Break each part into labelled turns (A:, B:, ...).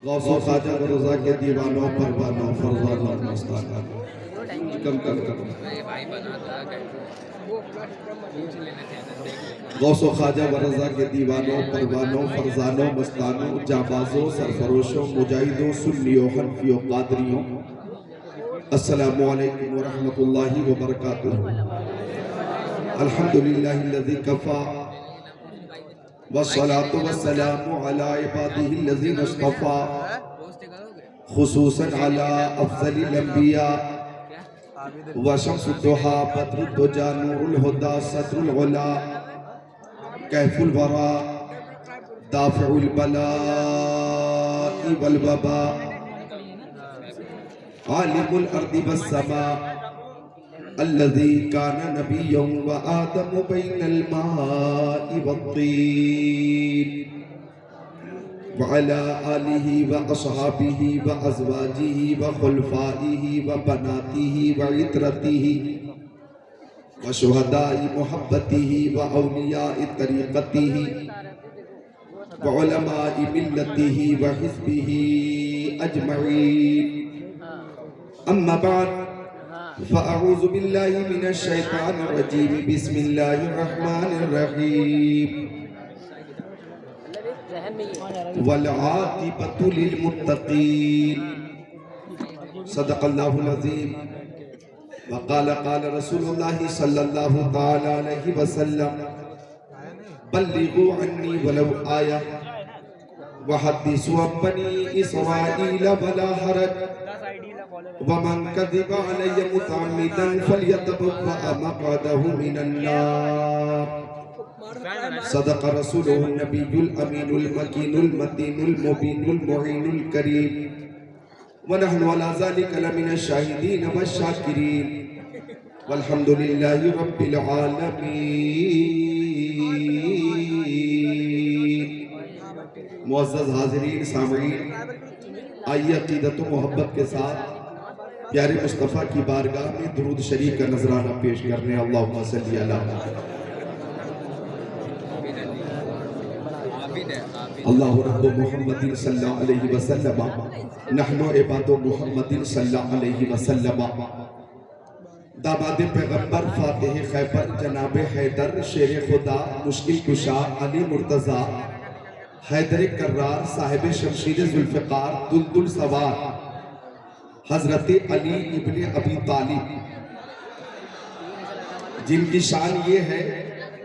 A: गौसो ख्वाजा रज़ा के दीवानों परवानों फरजानों मस्ताना कम कम कम गौसो ख्वाजा रज़ा के दीवानों परवानों फरजानों मस्तानों जाबाजों सरफरोशों मुजाहिदों सुन्नियों हनफियों कादरियों अस्सलामु अलैकुम व रहमतुल्लाहि व बरकातुहू। अल्हम्दुलिल्लाहिल्लज़ी कफ़ा वस्सलातु वस्सलामु अला इबादिहिल्लज़ीना इस्तफ़ा खुसूसन अला अफ़ज़लिल अंबिया व शम्सुद दुहा बद्रुद दुजा नूरुल हुदा सदरुल उला कैफुल वरा दाफ़िउल बला'i वल वबा आलिमुल अर्दि वस्समा अल्लज़ी काना नबिय्यन व आदमु बैनल मा'i वत्तीन व अला आलिहि व अस्हाबिहि व अज़वाजिहि व खुलफ़ाइहि व बनातिहि व इतरतिहि व शुहदा'i मुहब्बतिहि व औलिया'i तरीक़तिहि व उलमा'i मिल्लतिहि व हिज़्बिहि अजमईन। अम्मा बाद फ़अऊज़ु बिल्लाहि मिनश शैतानिर रजीम बिस्मिल्लाहिर रहमानिर रहीम वल आक़िबतु लिल मुत्तक़ीन सदक़ल्लाहुल अज़ीम व क़ाल क़ाल रसूलुल्लाहि सल्लल्लाहु तआला अलैहि वसल्लम बल्लिगू अन्नी वलौ आया व हद्दिसू अन बनी इस्राईल वला हरज वमन कज़िबा अलैहि मुतअम्मिदन फलयतबव्वअ मक़अदहु मिनन नार सदक़ रसूलुहुन नबियुल अमीनुल मकीनुल मतीनुल मुबीनुल मुईनुल करीम व नहनु अला ज़ालिका लमिनश शाहिदीन वश्शाकिरीन वल्हम्दुलिल्लाहि रब्बिल आलमीन। मुअज़्ज़ज़ हाज़िरीन सामईन, आइए अक़ीदत व मोहब्बत के साथ प्यारे मुस्तफ़ा की बारगाह में दुरूद शरीफ का नजराना पेश करने अल्लाहुम्मा सल्ली अला अल्लाहु रब्बु मुहम्मदिन सल्लल्लाहु अलैहि वसल्लम नहनु इबादु मुहम्मदिन सल्लल्लाहु अलैहि वसल्लम। दामाद पैगंबर फातिह खैबर जनाब हैदर शेर खुदा मुश्किल कुशा अली मुर्तज़ा हैदर कर्रार साहिब शमशीर जुल्फ़िकार दुलदुल सवार हजरत अली इब्ने अबी तालिब, जिनकी शान ये है,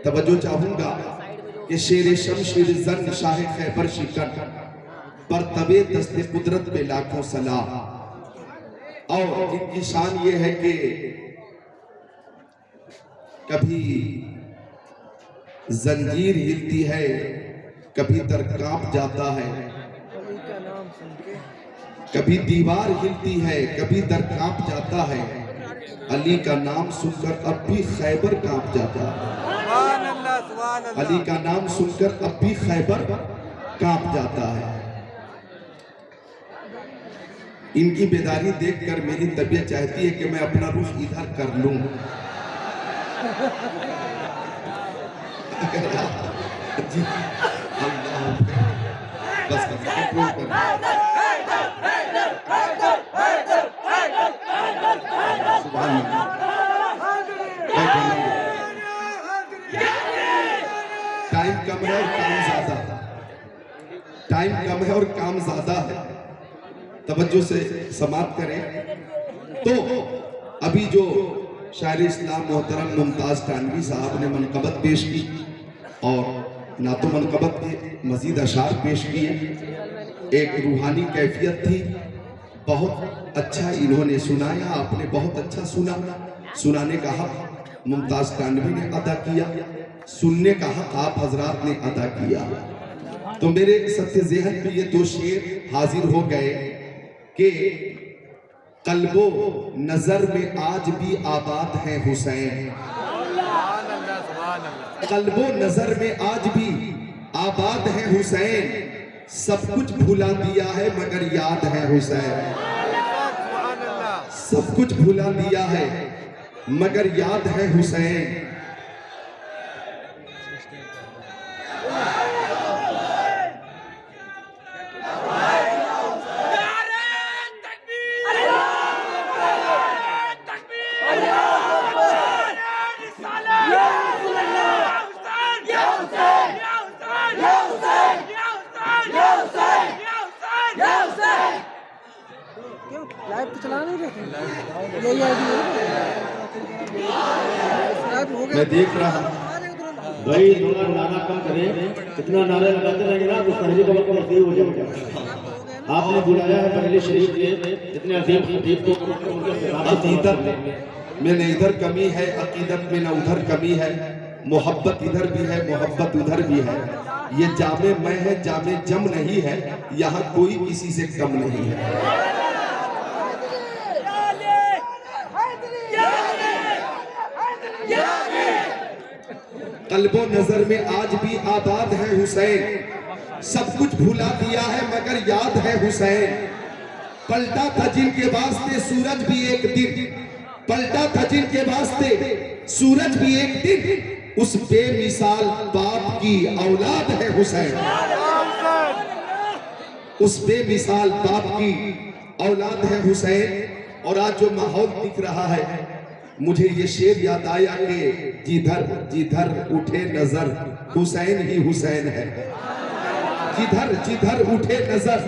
A: तवज्जो चाहूंगा कि शेर शमशीर जन शाह खैबर शिकन पर तबे दस्ते कुदरत में लाखों सलाम। और जिनकी शान ये है कि कभी जंजीर हिलती है, कभी दर कांप जाता है, कभी दीवार हिलती है, कभी दर कांप जाता है। अली का नाम सुनकर अब भी खैबर कांप जाता है। अली का नाम सुनकर अब भी खैबर कांप जाता है। इनकी बेदारी देखकर मेरी तबीयत चाहती है कि मैं अपना रुख इधर कर लूं। जी बस कंट्रोल कर। टाइम कम है और काम ज्यादा, टाइम कम है और काम ज्यादा है, तवज्जो से समाप्त करें। तो अभी जो शायर इस्लाम मोहतरम मुमताज तानवी साहब ने मनक़बत पेश की और ना तो मनक़बत के मजीद अशार पेश किए, एक रूहानी कैफियत थी, बहुत अच्छा इन्होंने सुनाया, आपने बहुत अच्छा सुना। सुनाने का हक मुमताज तानवी ने अदा किया, सुनने का हक आप हजरात ने अदा किया। तो मेरे सत्य ज़हन में ये दो शेर हाजिर हो गए कि कल्बो नजर में आज भी आबाद है हुसैन, कल्बो नजर में आज भी आबाद है हुसैन, सब कुछ भुला दिया है मगर याद है हुसैन, सब कुछ भुला दिया है मगर याद है हुसैन।
B: क्यों लाइव तो चला नहीं रहे? यही आईडी है।
A: मैं देख रहा हूँ
C: भाई थोड़ा नारा कम करें, कितना नारे लगाते रहेंगे ना तो पहले को वक्त नसीब हो जाएगा। आपने बुलाया है पहले शरीफ के इतने अजीम खतीब को,
A: अकीदत में न इधर कमी है, अकीदत में न उधर कमी है, मोहब्बत इधर भी है, मोहब्बत उधर भी है। ये जामे मैं है, जामे जम नहीं है, यहाँ कोई किसी से कम नहीं है। कल्बो नजर में आज भी आबाद है हुसैन, सब कुछ भुला दिया है मगर याद है हुसैन। पलटा था जिनके वास्ते सूरज भी एक दिन, पलटा था जिनके वास्ते सूरज भी एक दिन, उस बेमिसाल बाप की औलाद है हुसैन। उस बेमिसाल बाप की औलाद है हुसैन। और आज जो माहौल दिख रहा है, मुझे ये शेर याद आया कि जिधर जिधर उठे नजर हुसैन ही हुसैन है। जिधर जिधर उठे नजर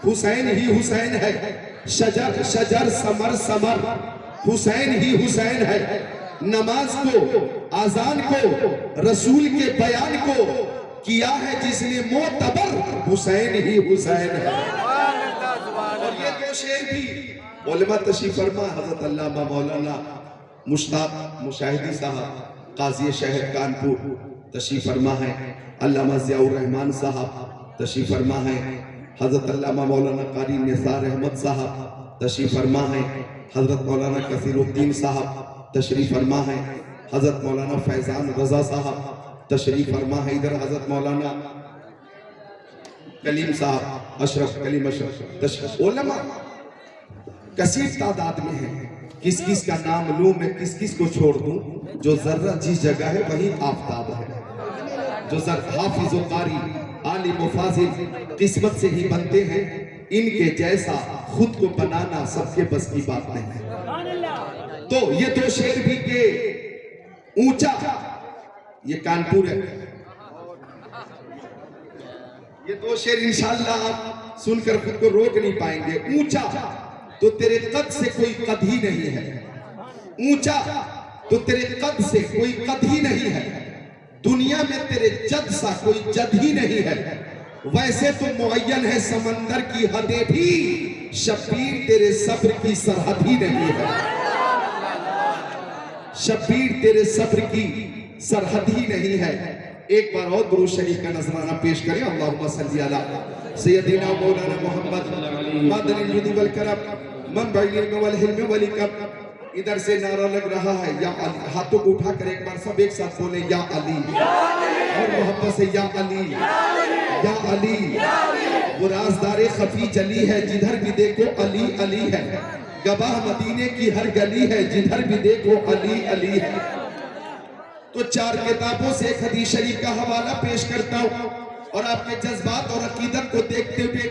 A: हुसैन ही हुसैन है। शजर शजर समर समर हुसैन ही हुसैन है। नमाज को, आजान को, रसूल के बयान को किया है जिसने मोतबर हुसैन ही हुसैन है। और ये दो शेर भी उलमा तशरीफ फरमा हजरत अल्लामा मौलाना मुश्ताक मुशाहिदी साहब काजी शहर कानपुर तशरीफ फरमा है, अल्लामा ज़ियाउर रहमान साहब तशरीफ फरमा है, हजरत अल्लामा मौलाना कारी निसार अहमद साहब तशरीफ फरमा है, हजरत मौलाना कसीरुद्दीन साहब तशरीफ फरमा है, हजरत मौलाना फैजान रजा साहब तशरीफ फरमा है। इधर हजरत मौलाना कलीम साहब अशरफ कलीम अशरफ तशरीफ। उलमा कसीर तादाद में है, किस किस का नाम लूं मैं, किस किस को छोड़ दूं। जो जर्रा जिस जगह है वही आफताब है। जो हाफिज व कारी आलिम व फाजिल किस्मत से ही बनते हैं, इनके जैसा खुद को बनाना सबके बस की बात नहीं है। तो ये दो शेर भी के ऊंचा, ये कानपुर है, ये दो शेर इंशाअल्लाह आप सुनकर खुद को रोक नहीं पाएंगे। ऊंचा तो तेरे कद से कोई कद ही नहीं है, ऊंचा तो तेरे कद से कोई कद ही नहीं है, दुनिया में तेरे जद सा कोई जद ही नहीं है। वैसे तो मुअय्यन है समंदर की हदें भी, शब्बीर तेरे सब्र की सरहद ही नहीं है। शब्बीर तेरे सब्र की सरहद ही नहीं है। एक बार और दुरूद शरीफ का नजराना पेश करें। अल्लाहुम्मा सल्ली अला सय्यदिना मौलाना मुहम्मद मादनिल जुदी वल करम मनबइल इल्म वल हिल्म वल इकम। इधर से नारा लग रहा है या अली। हाथों को उठाकर एक बार सब एक साथ बोले या अली, और मोहब्बत से या अली या अली। वो राज़दारे खफी जली है, जिधर भी देखो अली अली है। गवाह मदीने की हर गली है, जिधर भी देखो अली अली है। तो चार किताबों से एक हदीस शरीफ का हवाला पेश करता हूँ, और आपके जज्बात और अकीदत को देखते हुए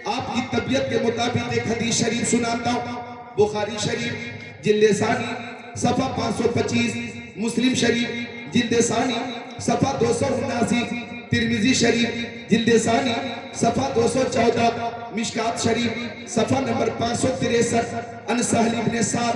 A: आपकी तबीयत के मुताबिक एक हदीस शरीफ सुनाता हूँ। बुखारी शरीफ जिल्द सानी सफा 525, मुस्लिम शरीफ जिल्द सानी सफा 279, तिरमिजी शरीफ जिल्द सानी सफा 214, मिशकात शरीफ सफा नंबर 563। अन सहल इब्न साद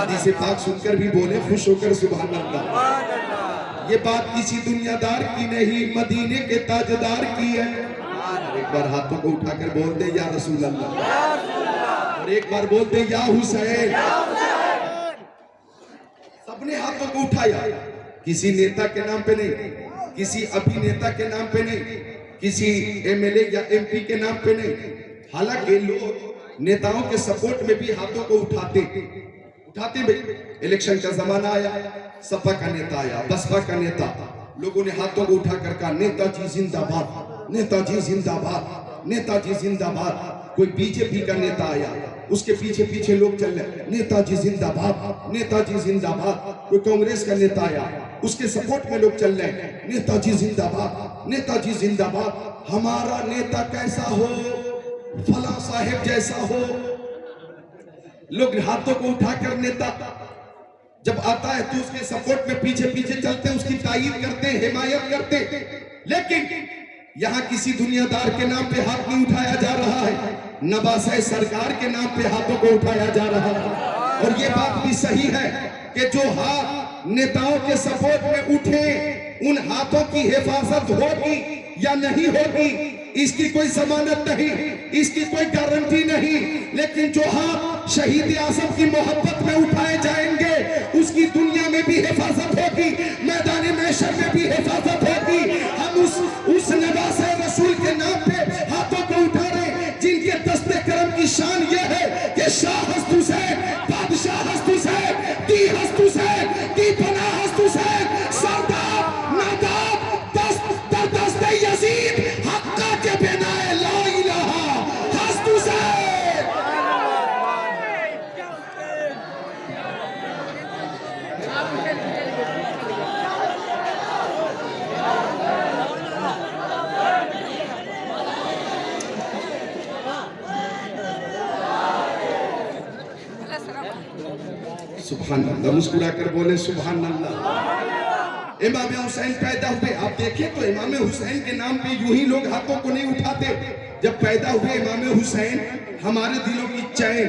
A: हदीस पाक सुनकर भी बोले खुश होकर सुभान अल्लाह। ये बात किसी दुनियादार की नहीं, मदीने के ताजदार की है। एक बार हाथों को उठाकर बोल दे या रसूल अल्लाह, और एक बार बोल दे या हुसैन। सबने हाथों को उठाया, किसी नेता के नाम पे नहीं, किसी अभिनेता के नाम पे नहीं, किसी एमएलए या एमपी के नाम पे नहीं। हालांकि लोग नेताओं के सपोर्ट में भी हाथों को उठाते भाई। इलेक्शन का जमाना आया, सपा का नेता आया, बसपा का नेता, लोगों ने हाथों को उठाकर कहा नेताजी जिंदाबाद, नेताजी जिंदाबाद, नेताजी जिंदाबाद। कोई बीजेपी का नेता आया, उसके पीछे पीछे लोग चल रहे, नेताजी जिंदाबाद, नेताजी जिंदाबाद। कोई कांग्रेस का नेता आया, उसके सपोर्ट में लोग चल रहे हैं, नेताजी जिंदाबाद, नेताजी जिंदाबाद। हमारा नेता कैसा हो, फला साहेब जैसा हो। लोग हाथों को उठाकर नेता जब आता है तो उसके सपोर्ट में पीछे पीछे चलते हैं, उसकी तायीद करते हैं, हिमायत करते हैं। लेकिन यहां किसी दुनियादार के नाम पे हाथ नहीं उठाया जा रहा है, नवाज़ सरकार के नाम पे हाथों को उठाया जा रहा है। और ये बात भी सही है कि जो हाथ नेताओं के सपोर्ट में उठे, उन हाथों की हिफाजत होगी या नहीं होगी, इसकी कोई जमानत नहीं, इसकी कोई गारंटी नहीं। लेकिन जो हाथ शहीद आजम की मोहब्बत में उठाए जाएंगे, उसकी दुनिया में भी हिफाजत होगी, मैदान महशर में भी हिफाजत होगी। हम उस नवाज़ रसूल के नाम पे हाथों को उठा रहे, जिनके दस्ते करम की शान ये है कि शाह हस्त हुसैन, बादशाह हस्त हुसैन, दी हस्त हुसैन, दी पनाह हस्त हुसैन, सरदार नादाब दस्त यजीद हक्का के बिना ला इलाहा हस्त हुसैन। सुभान अल्लाह, मुस्कुरा कर बोले सुभान अल्लाह। इमाम हुसैन पैदा हुए, आप देखें तो इमाम हुसैन के नाम पे यूं ही लोग हाथों को नहीं उठाते। जब पैदा हुए इमाम हुसैन, हमारे दिलों की चैन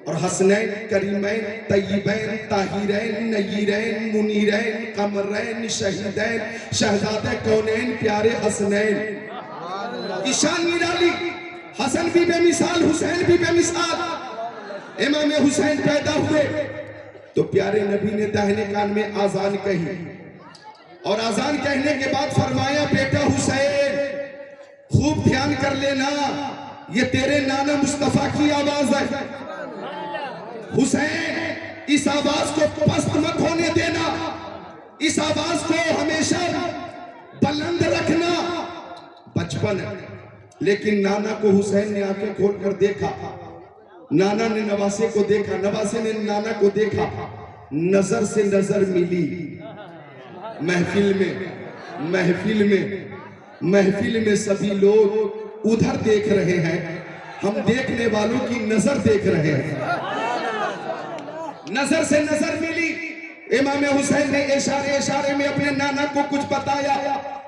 A: और हसनैन, करीमैन, तय्यबैन, ताहिरैन, नय्यरैन, मुनीरैन, कमरैन, शहीदैन, शहजादे कौनैन, प्यारे हसनैन की शान निराली। हसन भी बेमिसाल, हुसैन भी बेमिसाल। इमाम हुसैन पैदा हुए तो प्यारे नबी ने दाहिने कान में आजान कही, और आजान कहने के बाद फरमाया, बेटा हुसैन खूब ध्यान कर लेना, ये तेरे नाना मुस्तफा की आवाज है। हुसैन इस आवाज को पस्त मत होने देना, इस आवाज को हमेशा बुलंद रखना। बचपन, लेकिन नाना को हुसैन ने आंखें खोलकर देखा, नाना ने नवासे को देखा, नवासे ने नाना को देखा, नजर से नजर मिली। महफिल में सभी लोग उधर देख रहे हैं, हम देखने वालों की नजर देख रहे हैं। नजर से नजर मिली। इमाम हुसैन ने इशारे में अपने नाना को कुछ बताया।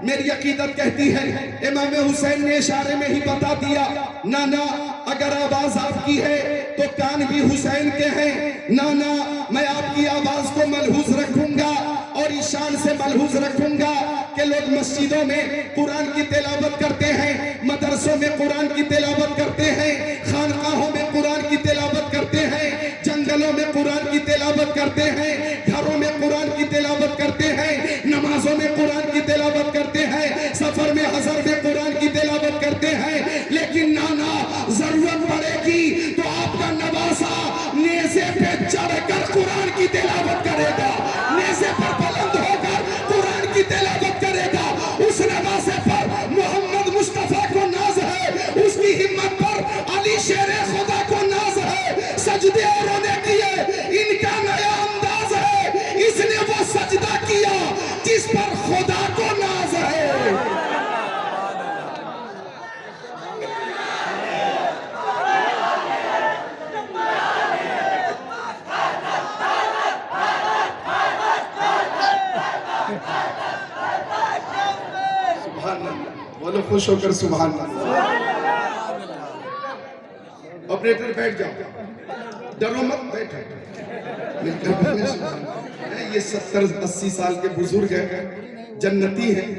A: मेरी अकीदत कहती है इमाम हुसैन ने इशारे में ही बता दिया, नाना अगर आवाज आपकी है तो कान भी हुसैन के हैं। नाना मैं आपकी आवाज को मलहूज रखूंगा और ईशान से मलहूज रखूंगा कि लोग मस्जिदों में कुरान की तिलावत करते हैं, मदरसों में कुरान की तिलावत करते हैं, खानकाहों में कुरान की तिलावत करते हैं, जंगलों में कुरान की तिलावत करते हैं, घरों में कुरान की तिलावत करते हैं, नमाजों में कुरान की तिलावत करते हैं, सफर में हजर में कुरान की तिलावत करते हैं। लेकिन नाना जरूरत पड़ेगी तो आपका नवासा नेज़े पे चढ़कर कुरान की तिलावत करेगा, नेज़े पर बुलंद होकर कुरान की तिलावत करेगा। उस नवासे पर मोहम्मद मुस्तफा को नाज है, उसकी हिम्मत पर अली शेरे खुदा को नाज है। सजदे उन्होंने किए, इनका नया अंदाज है, इसने वो सजदा किया जिस पर खुदा को नाज है। बोलो खुश होकर सुभान अल्लाह। ऑपरेटर बैठ जाओ, डरो मत, बैठो। ये 70-80 साल के बुजुर्ग हैं, जन्नती हैं,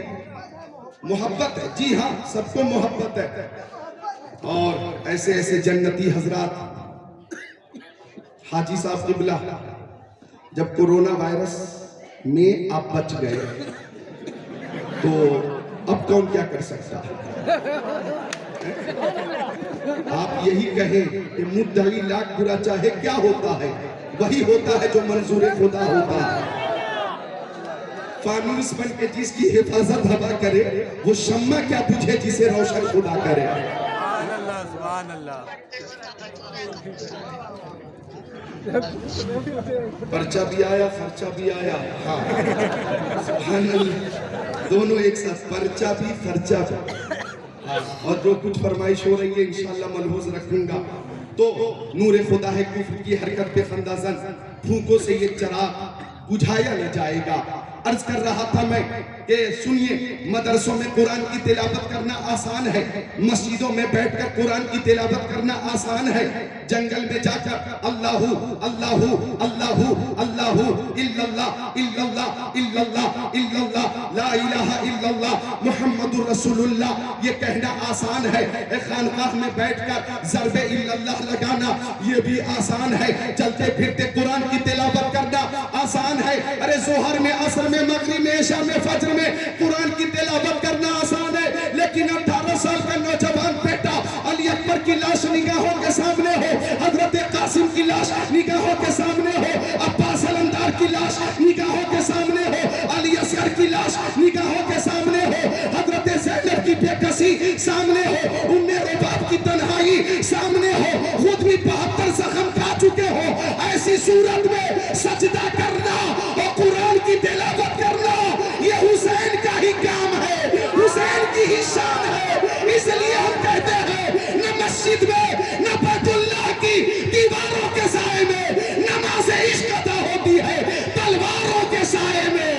A: मोहब्बत है, जी हाँ सबको मोहब्बत है। और ऐसे ऐसे जन्नती हजरात, हाजी साहब किबला, जब कोरोना वायरस में आप बच गए तो अब कौन क्या कर सकता है? आप यही कहें कि मुद्दई लाख बुरा चाहे, क्या होता है वही होता है जो मंजूर खुदा होता है। फानूस बन के जिसकी हिफाजत हवा करे, वो शम्मा क्या तुझे जिसे रोशन खुदा करे।
D: सुभान अल्लाह।
A: पर्चा भी आया, खर्चा भी आया। हाँ, सुभान अल्लाह। दोनों एक साथ, पर्चा भी खर्चा भी। हाँ, और जो कुछ फरमाइश हो रही है इंशाल्लाह मलहूज रखूंगा। तो नूर खुदा है कुफ्र की हरकत पे खंदाजन, फूकों से ये चिराग बुझाया नहीं जाएगा। अर्ज कर रहा था मैं कि सुनिए, मदरसों में कुरान की तिलावत करना आसान है, मस्जिदों में बैठकर कुरान की तिलावत करना आसान है, जंगल में जाकर अल्लाहू अल्लाहू अल्लाहू अल्लाहू इल्लल्लाह इल्लल्लाह इल्लल्लाह इल्लल्लाह ला इलाहा इल्लल्लाह मुहम्मदुर रसूलुल्लाह ये कहना आसान है। खानकाह में बैठकर ज़रबे इल्लल्लाह लगाना ये भी आसान है। चलते फिरते कुरान की तिलावत करना आसान है। अरे जोहर में, असर में, मगरिब में, इशा में, फज्र में कुरान की तिलावत करना आसान है। लेकिन 18 साल का नौजवान बेटा अली अकबर की लाश निगाहों के सामने हो, हजरत कासिम की लाश निगाहों के सामने हो, अब्बास अलमदार की लाश निगाहों के सामने हो, अली असगर की लाश निगाहों के सामने हो, हजरत ज़ैनब की बेकसी सामने हो, उम्मे रुबाब की तन्हाई सामने हो, खुद भी 72 जख्म खा चुके हो, ऐसी सूरत में सजदा करना और कुरान की तिलावत करना ये हुसैन का ही काम है, हुसैन की ही शान है। इसलिए हम कहते हैं न मस्जिद में, न बैतुल्लाह की दीवारों के साए में नमाज इश्क अदा होती है, तलवारों के साए में।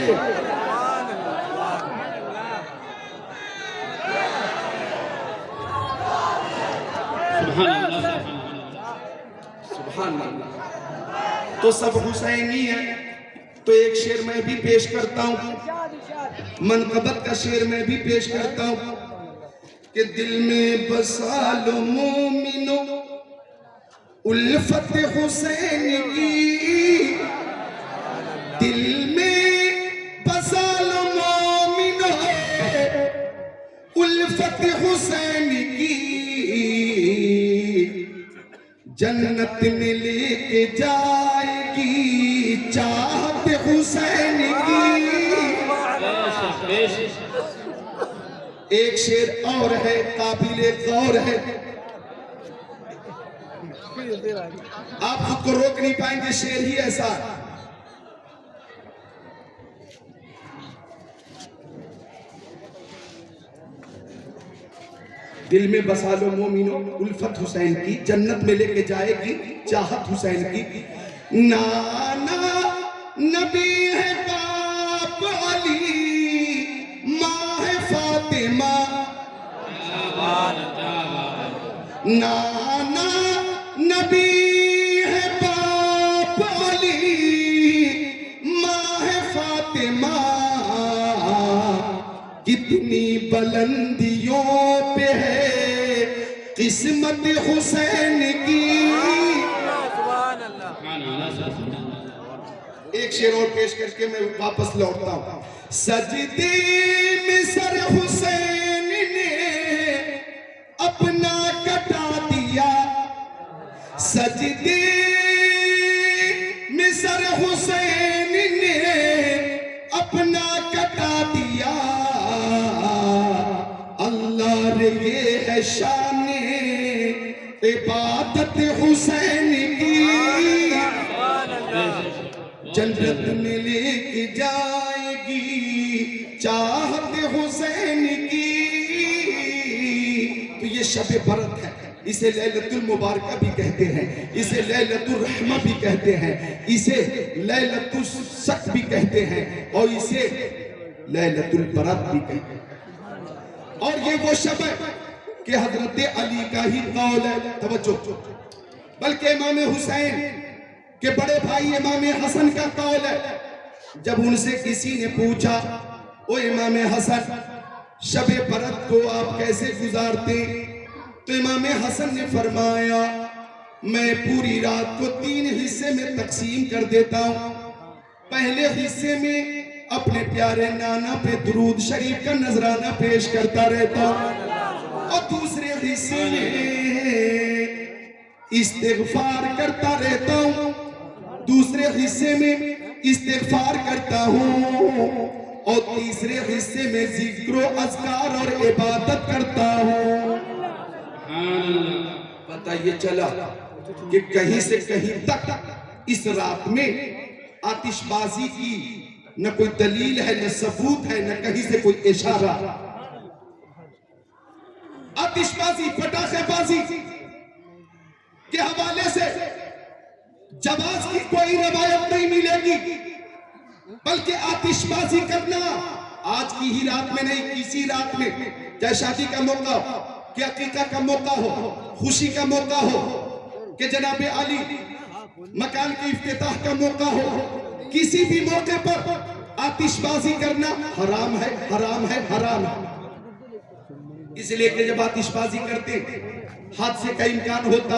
A: सुभान अल्लाह। तो सब हुसैनी है। तो एक शेर मैं भी पेश करता हूँ, मनकबत का शेर मैं भी पेश करता हूँ कि दिल में बसा लो मोमिनो उल्फत हुसैन की, दिल में बसा लो मोमिनो उल्फत हुसैन की, जन्नत में लेके जाएगी चाहत हुसैन की। एक शेर और है, काबिले गौर है, आप खुद को रोक नहीं पाएंगे, शेर ही ऐसा। दिल में बसा लो मोमिनो उल्फत हुसैन की, जन्नत में लेके जाएगी चाहत हुसैन की। नाना नबी है बाप अली, माँ है फातिमा, नाना नबी है बाप अली, माँ है फातिमा, कितनी बुलंदियों पे है किस्मत हुसैन की। एक शेर और पेश करके मैं वापस लौटता हूं। सजदे में सर हुसैन ने अपना कटा दिया, सजदे में सर हुसैन ने अपना कटा दिया, अल्लाह रे ये है शाने इबादत हुसैन की, जन्नत में लेके जाएगी चाहत हुसैन की। तो ये शब बरत है, इसे लैलतुल मुबारका भी कहते हैं, इसे लैलतुल रहमा भी कहते हैं, इसे लैलतुल शक भी कहते हैं, और इसे लैलतुल बरत भी कहते हैं। और ये वो शब है कि हजरत अली का ही कौल है, तवज्जो, बल्कि इमाम हुसैन के बड़े भाई इमाम हसन का कौल है। जब उनसे किसी ने पूछा, ओ इमाम हसन शब बरत को आप कैसे गुजारते, तो इमाम हसन ने फरमाया, मैं पूरी रात को 3 हिस्से में तकसीम कर देता हूँ। पहले हिस्से में अपने प्यारे नाना पे दुरूद शरीफ का नजराना पेश करता रहता हूँ, और दूसरे हिस्से में इस्तिग़फ़ार करता रहता हूँ, दूसरे हिस्से में इस्तिग़फ़ार करता हूँ, और तीसरे हिस्से में जिक्र अज़कार और इबादत करता हूँ। पता ये चला कि कहीं से कहीं तक इस रात में आतिशबाजी की न कोई दलील है, न सबूत है, न कहीं से कोई इशारा। आतिशबाजी, पटाखेबाजी के हवाले से जवाज की कोई रवायत नहीं मिलेगी, बल्कि आतिशबाजी करना आज की ही रात में नहीं, किसी रात में, चाहे शादी का मौका हो, कि अकीका का मौका हो, खुशी का मौका हो, कि जनाबे आली मकान की इफ्तिताह का मौका हो, किसी भी मौके पर आतिशबाजी करना हराम है, हराम है, हराम है। इसलिए कि जब आतिशबाजी करते हादसे का इम्कान होता,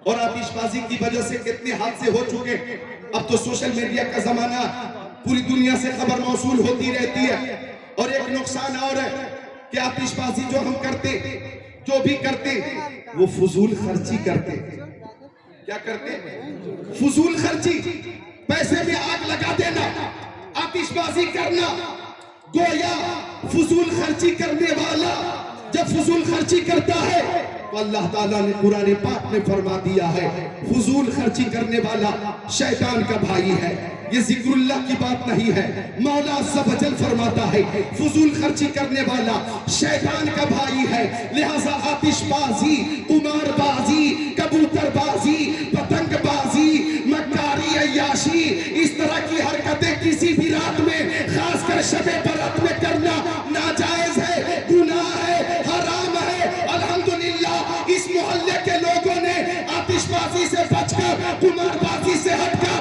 A: और आतिशबाजी की वजह से कितने हादसे हो चुके। अब तो सोशल मीडिया का जमाना, पूरी दुनिया से खबर मौसूल होती रहती है। और एक नुकसान और है कि आतिशबाजी जो हम करते, जो भी करते, वो फजूल खर्ची करते। क्या करते? फजूल खर्ची, पैसे में आग लगा देना, आतिशबाजी करना। गोया फजूल खर्ची करने वाला जब फजूल खर्ची करता है तो अल्लाह ताला ने कुरान पाक में फरमा दिया है, फजूल खर्ची करने वाला शैतान का भाई है। ये जिक्रुल्लाह की बात नहीं है, मौला अज़्ज़ा वजल फरमाता है फजूल खर्ची करने वाला शैतान का भाई है। लिहाजा आतिशबाजी, कुमारबाजी, कबूतरबाजी, पतंगबाजी, मक्कारी, अय्याशी, इस तरह की हरकतें किसी भी रात में, खासकर शबे बरात में करना नाजायज है, गुनाह है, हराम है। अल्हम्दुलिल्लाह इस मोहल्ले के लोगों ने आतिशबाजी से बचकर, कुमारबाजी से हटकर,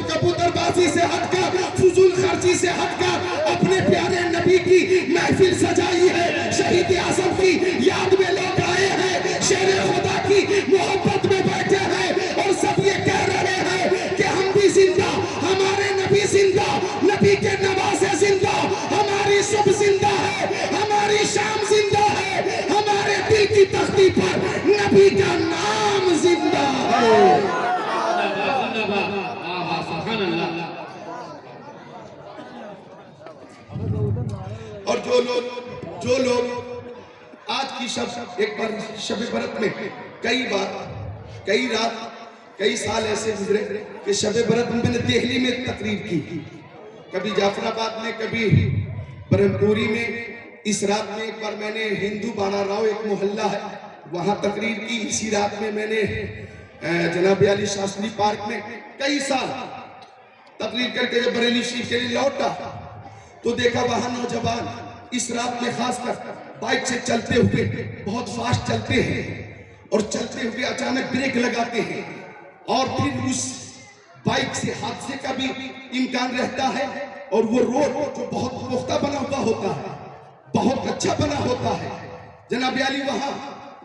A: कबूतरबाजी से हटकर, फजूल खर्ची से हटकर अपने प्यारे नबी की महफिल सजाई है। शहीद आजम की याद में लोग आए हैं, शेर खुदा की मोहब्बत में बैठे हैं, और सब ये कह रहे हैं कि हम भी जिंदा, हमारे नबी जिंदा, नबी के नवासे जिंदा, हमारी सुबह जिंदा है, हमारी शाम जिंदा है, हमारे दिल की तख्ती पर नबी का नाम जिंदा है। और जो लोग आज की एक बार शब बरत में कई बार, कई रात, कई साल ऐसे गुजरे कि शब बरत में मैंने दिल्ली में तकरीर की, कभी जाफराबाद में, कभी ब्रह्मपुरी में। इस रात में एक बार मैंने हिंदू बाणा राव एक मोहल्ला है, वहां तकरीर की। इसी रात में मैंने जनाब अली शास्त्री पार्क में कई साल तकरीर करके जब बरेली शरीफ के लिए लौटा तो देखा वहां नौजवान इस रात में खासकर बाइक से चलते हुए बहुत फास्ट चलते हैं, और चलते हुए अचानक ब्रेक लगाते हैं, और फिर उस बाइक से हादसे का भी इम्कान रहता है। और वो रोड जो बहुत पुख्ता बना हुआ होता है, बहुत अच्छा बना होता है, जनाब अली वहां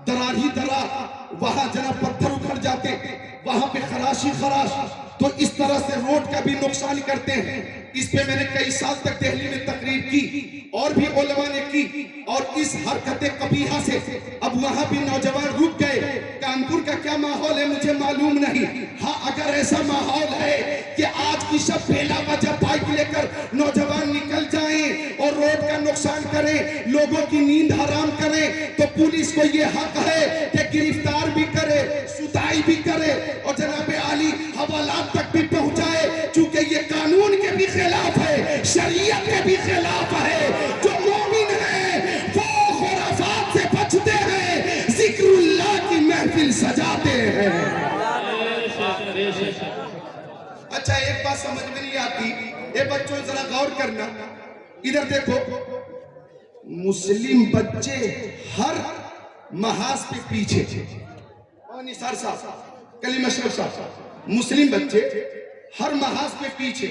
A: दरार ही दरार, वहां जनाब पत्थर उखड़ जाते, वहां पे खराश ही खराश, तो इस तरह से रोड का भी नुकसान करते हैं। इस पे मैंने कई साल तक दिल्ली में तकरीर की, और भी उलमा ने की, और इस हरकत कबीहा से अब वहां भी नौजवान रुक गए। कानपुर का क्या माहौल है मुझे मालूम नहीं। हाँ, अगर ऐसा माहौल है कि आज की सब बेला वजह बाइक लेकर नौजवान निकल जाएं और रोड का नुकसान करें, लोगों की नींद हराम करें, तो पुलिस को ये हक है कि गिरफ्तार भी करे, सुताई भी करे, और जनाब आली हवालात तक भी पहुंचाए, चूंकि ये कानून के भी खिलाफ है, शरीयत के भी खिलाफ है। जो मोमिन है वो खुराफात से बचते हैं, जिक्रुल्लाह की महफिल सजाते हैं। अच्छा, एक बात समझ में नहीं आती, ये बच्चों जरा गौर करना, इधर देखो, मुस्लिम बच्चे हर महाज पे पीछे, और निसार साहब, कलीम अशरफ साहब, मुस्लिम बच्चे हर महाज पे पीछे,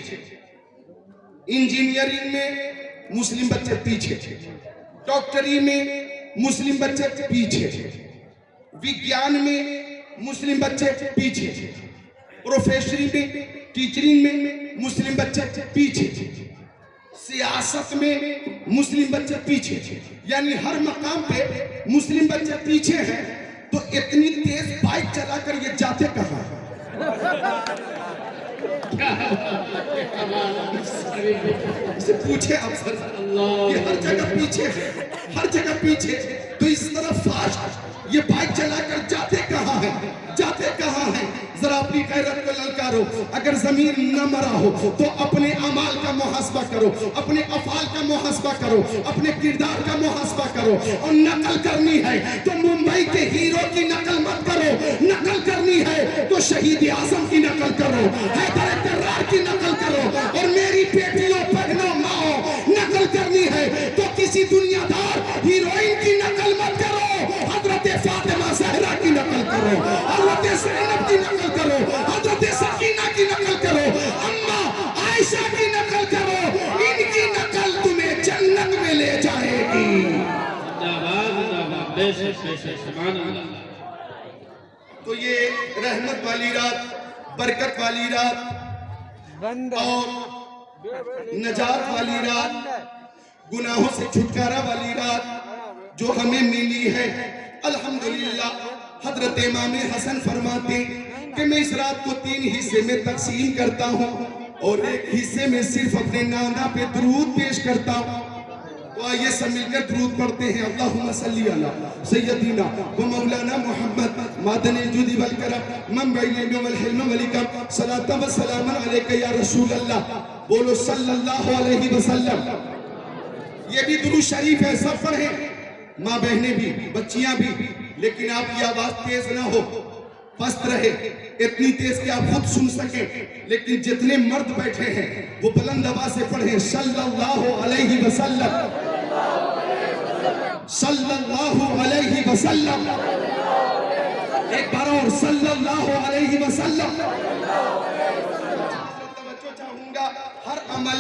A: इंजीनियरिंग में मुस्लिम बच्चे पीछे, डॉक्टरी में मुस्लिम बच्चे पीछे, विज्ञान में मुस्लिम बच्चे पीछे, प्रोफेसरी में, टीचरिंग में मुस्लिम बच्चे पीछे, सियासत में मुस्लिम बच्चे पीछे, यानी हर मकाम पे मुस्लिम बच्चे पीछे हैं। तो इतनी तेज बाइक चलाकर ये जाते कहां हैं? इसे पूछे अफसर, ये हर जगह पीछे है, हर जगह पीछे। तो इस तरह फास्ट ये बाइक चलाकर जाते कहाँ हैं, जाते कहाँ हैं? जरा अपनी गैरत को ललकारो। अगर जमीन न मरा हो तो अपने अमाल का मुहासबा करो, अपने अफाल का मुहासबा करो, अपने किरदार का मुहासबा करो। और नकल करनी है तो मुंबई के हीरो की नकल मत करो, नकल करनी है तो शहीद आजम की नकल करो, हैदर कर्रार की नकल करो। और मेरी बेटियों, बहनों, माओ, नकल करनी है तो किसी दुनियादार हीरोइन की नकल मत करो, हजरत फातिमा ज़हरा की नकल करो, हजरत ज़ैनब की नकल करो, हजरत सकीना की नकल करो, अम्मा आयशा की नकल करो। इनकी नकल तुम्हें जन्नत में ले जाएगी। तो ये रहमत वाली रात, बरकत वाली रात और नजात वाली रात, गुनाहों से छुटकारा वाली रात जो हमें मिली है, अल्हम्दुलिल्लाह। हजरत इमाम हसन फरमाते कि मैं इस रात को 3 हिस्से में तकसीम करता हूँ और एक हिस्से में सिर्फ अपने नाना पे दुरूद पेश करता हूँ। तो आइए सब मिलकर दुरूद पढ़ते हैं। अल्लाहुम्मा सल्ली अला सय्यदीना व मौलाना मुहम्मद मादनिल जुदी वल करम मंबइल इल्म वल हिल्म वल इकरम सलात व सलाम अलैका या रसूल अल्लाह। बोलो सल्लल्लाहु अलैहि वसल्लम। ये भी दुरूद शरीफ है, सब पढ़ें, माँ बहनें भी, बच्चियां भी, लेकिन आपकी आवाज तेज ना हो, पस्त रहे, इतनी तेज कि आप खुद सुन सके। लेकिन जितने मर्द बैठे हैं वो बुलंद आवाज से पढ़ें सल्लल्लाहु अलैहि वसल्लम, सल्लल्लाहु अलैहि वसल्लम। एक बार और सल्लल्लाहु अलैहि वसल्लम। तवज्जो चाहूंगा, हर अमल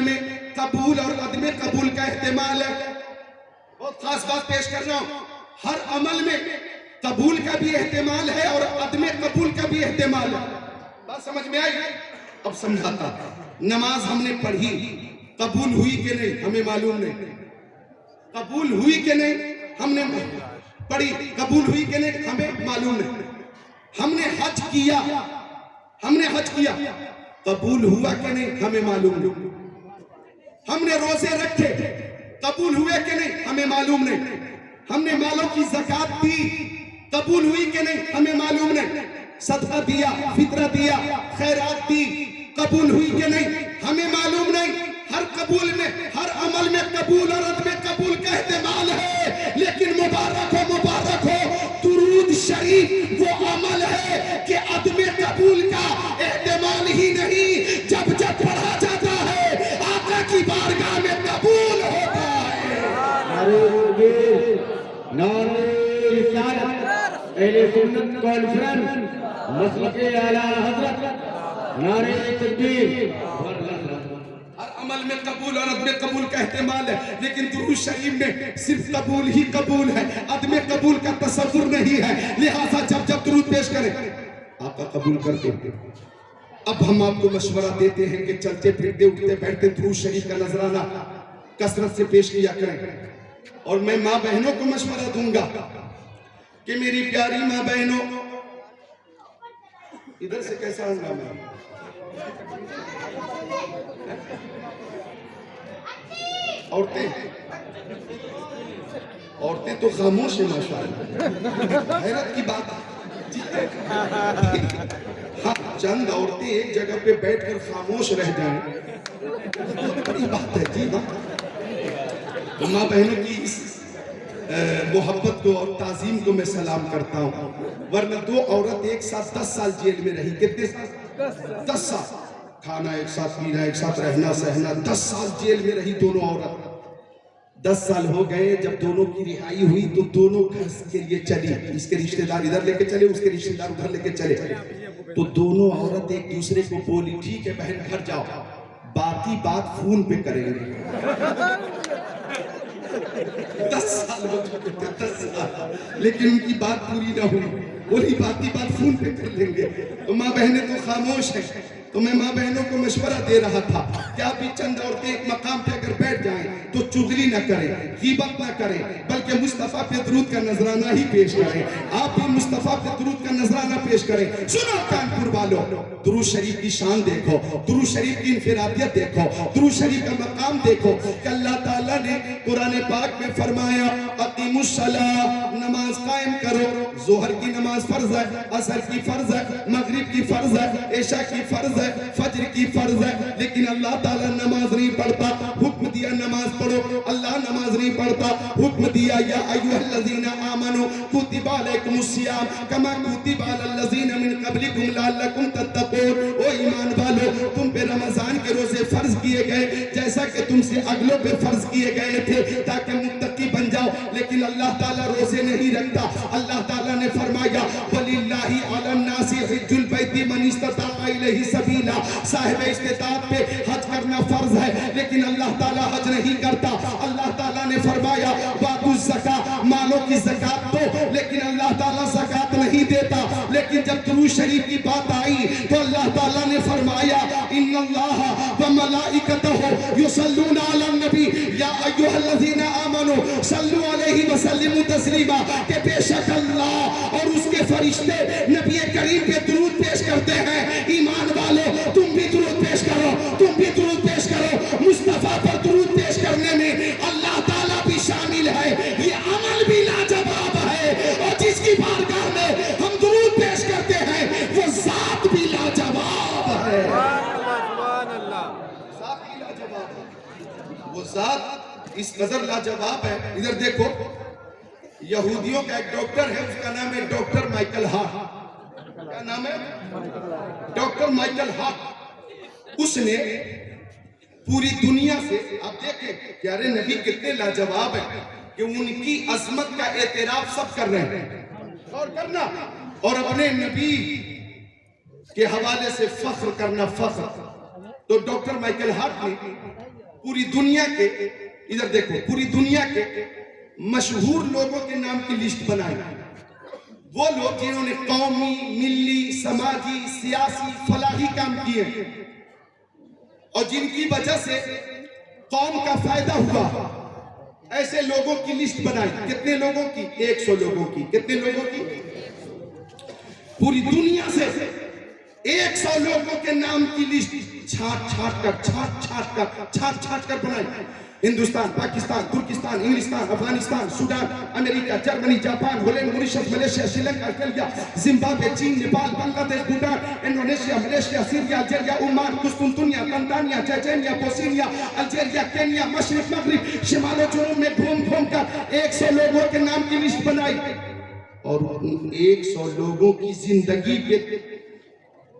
A: में कबूल और अदम कबूल का एहतिमाल है। बहुत खास बात पेश कर रहा हूं, हर अमल में कबूल का भी एहतिमाल है और अदम कबूल का भी एहतिमाल है। बात समझ में आई? अब समझाता। नमाज हमने पढ़ी, कबूल हुई कि नहीं हमें मालूम नहीं, कबूल हुई कि नहीं हमने पढ़ी, कबूल हुई कि नहीं हमें मालूम नहीं। हमने हज किया, कबूल हुआ कि नहीं हमें मालूम नहीं। हमने रोजे रखे, कबूल हुए कि नहीं हमें मालूम नहीं। हमने मालों की ज़कात दी, कबूल हुई कि नहीं हमें मालूम नहीं। सदका दिया, फितरा दिया, खैरात दी, कबूल हुई कि नहीं हमें मालूम नहीं। हर कबूल में, हर अमल में कबूल और अदम कबूल का एहतिमाल है। लेकिन मुबारक हो दुरूद शरीफ वो अमल है कि अदम कबूल का एहतिमाल ही नहीं, जब पढ़ा जाता है आका की बारगाह में कबूल होता है।
C: नारे रिसालत, अहले सुन्नत कॉन्फ्रेंस, मसलके आला हजरत, नारे तकबीर।
A: हर अमल में कबूल और अदम कबूल का एहतिमाल है, लेकिन दुरूद शरीफ में सिर्फ कबूल ही कबूल है, अदम कबूल का तसव्वुर नहीं है। लिहाजा जब दुरूद पेश करें आपका कबूल करते। अब हम आपको मशवरा देते हैं कि चलते फिरते उठते बैठते दुरूद शरीफ का नजराना कसरत से पेश किया करें। और मैं माँ बहनों को मशवरा दूंगा कि मेरी प्यारी माँ बहनों, इधर से कैसा आऊंगा मैं? औरतें तो खामोश है माशाअल्लाह, हैरत की बात है। हाँ, चंद औरतें एक जगह पे बैठकर खामोश रह जाएं, बड़ी बात है जी। हाँ, तो माँ बहनों की इस मोहब्बत को और ताजीम को मैं सलाम करता हूँ। वरना 2 औरत एक साथ 10 साल जेल में रही। कितने साल? 10 साल। खाना एक साथ, पीना एक साथ, रहना सहना, 10 साल जेल में रही दोनों औरत। 10 साल हो गए, जब दोनों की रिहाई हुई तो दोनों घर के लिए चली। इसके रिश्तेदार इधर लेके चले, उसके रिश्तेदार उधर लेके चले। तो दोनों औरत एक दूसरे को बोली, ठीक है बहन घर जाओ, बाकी बात फोन पे करेंगे। 10 साल हो चुके थे, 10 साल, लेकिन उनकी बात पूरी ना हुई। बोली बाकी बात फोन पे कर लेंगे। तो माँ बहनें तो खामोश है। तो मैं माँ बहनों को मशवरा दे रहा था कि आप भी चंद औरतें एक मकाम पे अगर बैठ जाएं तो चुगली न करें, गीबत न करें, बल्कि मुस्तफ़ा पे दुरूद का नजराना ही पेश करें। आप भी मुस्तफ़ा पे दुरूद का नजराना पेश करें। सुनो कानपुर वालों, दुरूद शरीफ की शान देखो, दुरूद शरीफ की इनफिरादियत देखो, दुरूद शरीफ का मकाम देखो कि अल्लाह ताला ने कुरान पाक में फरमाया अकीमुस्सलाह, नमाज जोहर की नमाज फर्ज है, असर की फर्ज है, मगरिब की फर्ज है, ऐशा की फर्ज है, फज्र की फर्ज है, लेकिन अल्लाह ताला नमाज नहीं पढ़ता। हुक्म दिया नमाज पढ़ो, अल्लाह नमाज नहीं पढ़ता। हुक्म दिया या अय्युहल्लज़ीना आमनू कुतिबा अलैकुमुस्सियाम कमा कुतिबा अलल्लज़ीना मिन क़ब्लिकुम लअल्लकुम तत्तक़ून। ओ ईमान वालो, तुम पे रमजान के रोजे फर्ज किए गए जैसा कि तुमसे अगलों पे फर्ज किए गए थे ताकि मुत्तकी बन जाओ। लेकिन अल्लाह ताला रोजे नहीं रखता। अल्लाह ताला ने फरमाया वलिल्लाहि अलन्नासि हिज्जुल बैति मन इस्तताअ इलैहि सबीला। साहिब इस्तिताअत पे हज करना फर्ज है, लेकिन अल्लाह ताला हज नहीं करता। अल्लाह ताला ने फरमाया वातुज़ ज़का, मालों की ज़कात दो, लेकिन अल्लाह ताला ज़कात नहीं देता। लेकिन जब दुरूद शरीफ की बात आई तो अल्लाह ताला ने फरमाया इन्नल्लाह व मलाइकतहु युसल्लूना अलन नबी या अय्युहल्लज़ीना आमनू सल्लु अलैहि व सल्लिमू तस्लीमा। के बेशक अल्लाह और उसके फरिश्ते नबी करीम पे दुरूद पेश करते हैं। ईमान वालों, तुम भी दुरूद पेश करो, तुम भी दुरूद पेश करो। मुस्तफा पर दुरूद पेश करने में अल्लाह ताला भी शामिल है। ये अमल भी लाजवाब है, और जिसकी बारगाह में हम दुरूद पेश करते हैं वो जात भी लाजवाब है। जात भी लाजवाब है, वो जात इस कदर लाजवाब है। इधर देखो, यहूदियों का एक डॉक्टर है, उसका नाम है डॉक्टर माइकल हार्ट। क्या नाम है? Doctor Michael Hart. उसने पूरी दुनिया से, आप देखें प्यारे नबी कितने लाजवाब है कि उनकी अजमत का एतराफ सब कर रहे हैं और करना, और अपने नबी के हवाले से फख्र करना, फख्र। तो डॉक्टर माइकल हार्ट ने पूरी दुनिया के, इधर देखो, पूरी दुनिया के मशहूर लोगों के नाम की लिस्ट बनाई। वो लोग जिन्होंने कौमी, मिली, समाजी, सियासी, फलाही काम किए और जिनकी वजह से कौम का फायदा हुआ, ऐसे लोगों की लिस्ट बनाई। कितने लोगों की? 100 लोगों की। कितने लोगों की? पूरी दुनिया से 100 लोगों के नाम की लिस्ट छाट कर बनाई। Hindustan, Pakistan, Turkistan, Inglistan, Afghanistan, Sudan, America, Germany, Japan, Holland, Mauritius, Malaysia, Sri Lanka, Australia, Zimbabwe, चीन, Nepal, Bangladesh, Bhutan, Indonesia, Malaysia, Syria, Algeria, Oman, कुस्तुनतुनिया, Tanzania, Chechnya, Bosnia, Algeria, Kenya, मशरिक, मगरिब, शिमाल और जनूब में घूम घूम कर 100 लोगों के नाम की लिस्ट बनाई। और उन 100 लोगों की जिंदगी पे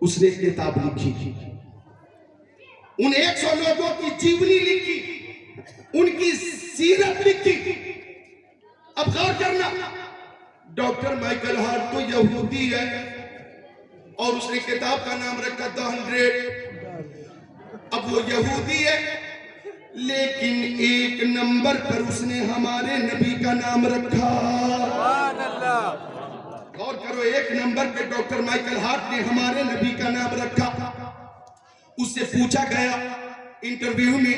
A: उसने किताब लिखी। उन 100 लोगों की जीवनी लिखी, उनकी सीरत लिखी। अब गौर करना, डॉक्टर माइकल हार्ट तो यहूदी है और उसने किताब का नाम रखा द 100। अब वो यहूदी है, लेकिन एक नंबर पर उसने हमारे नबी का नाम रखा। गौर करो, एक नंबर पे डॉक्टर माइकल हार्ट ने हमारे नबी का नाम रखा। उससे पूछा गया इंटरव्यू में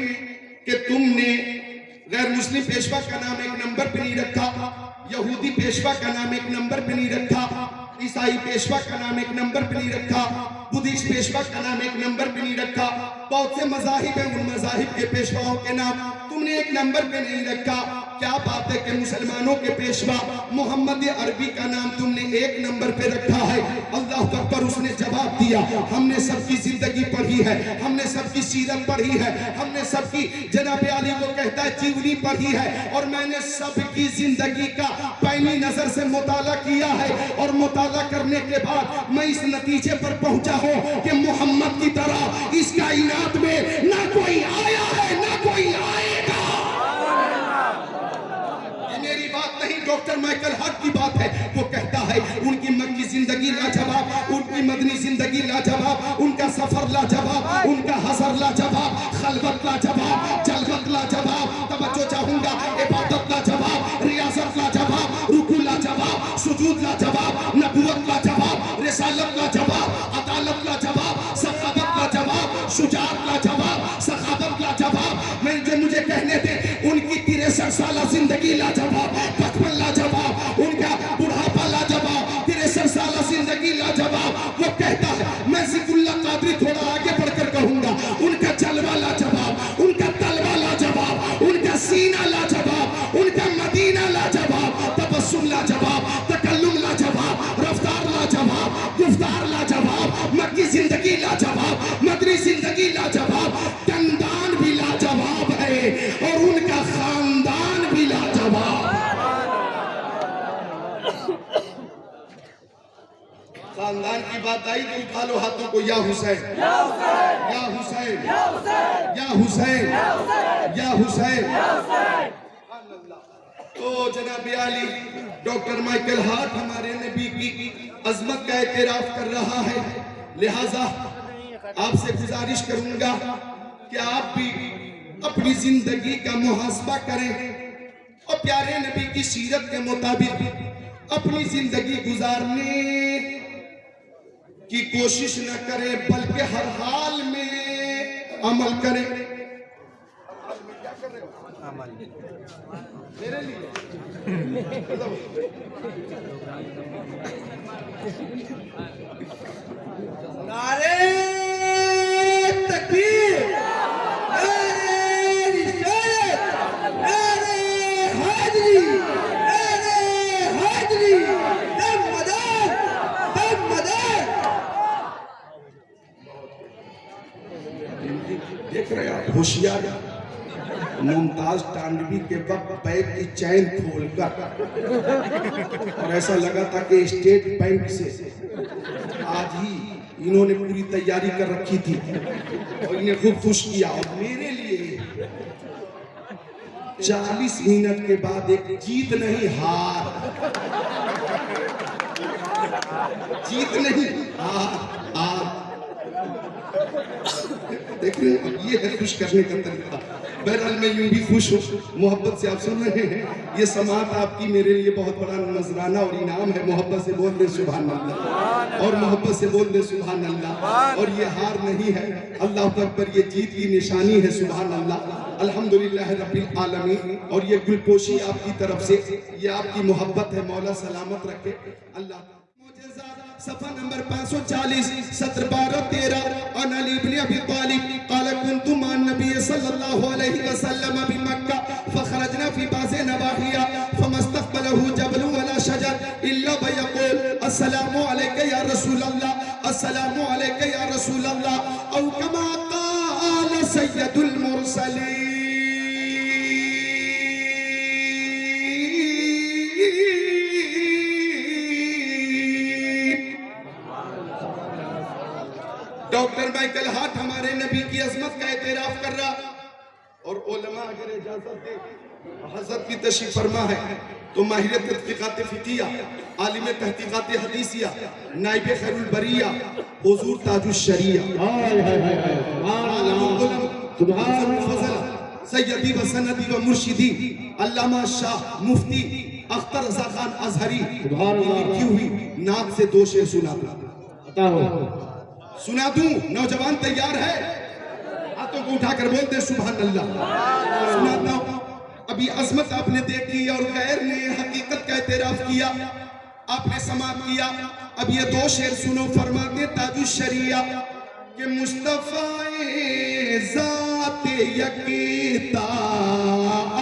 A: कि तुमने गैर मुस्लिम पेशवा का नाम एक नंबर पे नहीं रखा, यहूदी पेशवा का नाम एक नंबर पे नहीं रखा, ईसाई पेशवा का नाम एक नंबर पे नहीं रखा, बुद्धिस्ट पेशवा का नाम एक नंबर पे नहीं रखा, बहुत से मज़ाहिब हैं, उन मज़ाहिब के पेशवाओं के नाम तुमने एक नंबर पे नहीं रखा। क्या बात है कि मुसलमानों के पेशवा मोहम्मद अरबी का नाम तुमने एक नंबर पे रखा है। अल्लाह अकबर। उसने जवाब दिया, हमने सबकी जिंदगी पढ़ी है, हमने सबकी सीरत पढ़ी है, हमने सबकी, जनाब अली वो कहता है, जीवनी पढ़ी है, और मैंने सबकी जिंदगी का पैनी नजर से मुताला किया है। और मुताला करने के बाद मैं इस नतीजे पर पहुंचा हूं कि मोहम्मद की तरह इस कायनात में ना कोई आया है ना कोई आएगा। ये मेरी बात नहीं, डॉक्टर माइकल हार्ट की बात है। वो कहता है उनकी मक्की जिंदगी लाजवाब, उनकी मदनी जिंदगी लाजवाब, उनका सफर लाजवाब, उनका हसर लाजवाब, खलवत लाजवाब, जलवत लाजवाब, तवज्जो चाहूंगा, इबादत लाजवाब, रियासत लाजवाब, रुकू लाजवाब, सुजूद लाजवाब, नबुवत लाजवाब, रिसालत लाजवाब, अदालत लाजवाब, सखावत लाजवाब, शुजाअत लाजवाब, सखावत लाजवाब। मुझे कहने दे, उनकी 63 साल जिंदगी लाजवाब, 55 लाजवाब, उनका बुढ़ापा लाजवाब, 63 साल जिंदगी लाजवाब। वो कहता है, मैं जिक्रुल्लाह कादरी थोड़ा आगे बढ़कर कहूंगा, उनका जलवा लाजवाब, उनका तलवा लाजवाब, उनका सीना लाजवाब, उनका मदीना लाजवाब, तबस्सुम लाजवाब, तकल्लुम लाजवाब, जिंदगी लाजवाब, दंदान भी लाजवाब है और उनका खानदान भी लाजवाब। खानदान की बात आई तो उठा लो हाथों को, या हुसैन, या हुसैन, या हुसैन, या हुसैन। तो जनाब आली डॉक्टर माइकल हार्ट हमारे नबी की अजमत का एतराफ कर रहा है, लिहाजा आपसे गुजारिश करूंगा कि आप भी अपनी जिंदगी का मुहासबा करें और प्यारे नबी की सीरत के मुताबिक अपनी जिंदगी गुजारने की कोशिश न करें, बल्कि हर हाल में अमल करें। मेरे लिए नारे तकबीर, नारे रिसालत, नारे हाज़री, नारे हाज़री, दम मदद, दम मदद। देख रहे हैं आप, होशियार मुमताज टांडवी के वक्त बैग की चैन खोलकर, और ऐसा लगा था कि स्टेट बैंक से आज ही इन्होंने पूरी तैयारी कर रखी थी और इन्हें खूब खुश किया। और मेरे लिए 40 मिनट के बाद एक जीत नहीं हार, जीत नहीं हार। देख रहे हैं, ये है खुश करने का तरीका। बहरहाल मैं यूं भी खुश हूँ, मोहब्बत से आप सुन रहे हैं। ये समात आपकी मेरे लिए बहुत बड़ा नजराना और इनाम है। मोहब्बत से बोल दे सुभान अल्लाह, और मोहब्बत से बोल दे सुभान अल्लाह। और ये हार नहीं है, अल्लाह अकबर, ये जीत की निशानी है। सुभान अल्लाह, अल्हम्दुलिल्लाह रब्बिल आलमीन। और ये गुलपोशी आपकी तरफ से, ये आपकी मोहब्बत है। मौला सलामत रखे अल्लाह। सफा नंबर 540, सत्र 12-13। अन अली इब्न अबी तालिब क़ाल कुन्तु मअ नबी सल्लल्लाहु अलैहि वसल्लम बि मक्का फखरजना फी बाज़ नवाहिया फमस्तक़बलहु जबल वला शजर इल्ला बयक़ूल अस्सलामु अलैका या रसूल अल्लाह, अस्सलामु अलैका या रसूल अल्लाह, औ कमा क़ाल सय्यदुल मुरसलीन। डॉक्टर माइकल हार्ट हमारे नबी की अजमत का एतराफ कर रहा, और उलमा अगर इजाजत दे हज़रत की तशरीफ फरमा है तो माहिर तहक़ीक़ात फ़िक़हिया, आलिम तहक़ीक़ात हदीसिया, नाइब खैरुल बरिया, हुज़ूर ताजुश शरिया, सैयदी व सनदी व मुर्शिदी अल्लामा शाह मुफ्ती अख्तर रज़ा खान अज़हरी लिखी हुई नात से 2 शेर सुना दूं। नौजवान तैयार है? हाथों को उठाकर बोलते सुभान अल्लाह। सुनाता हूं। अभी अजमत आपने देखी और गैर ने हकीकत का एतराफ किया, आपने समाप्त किया। अब ये 2 शेर सुनो। फरमाते ताजुश शरिया के मुस्तफ़ा ज़ात यकीता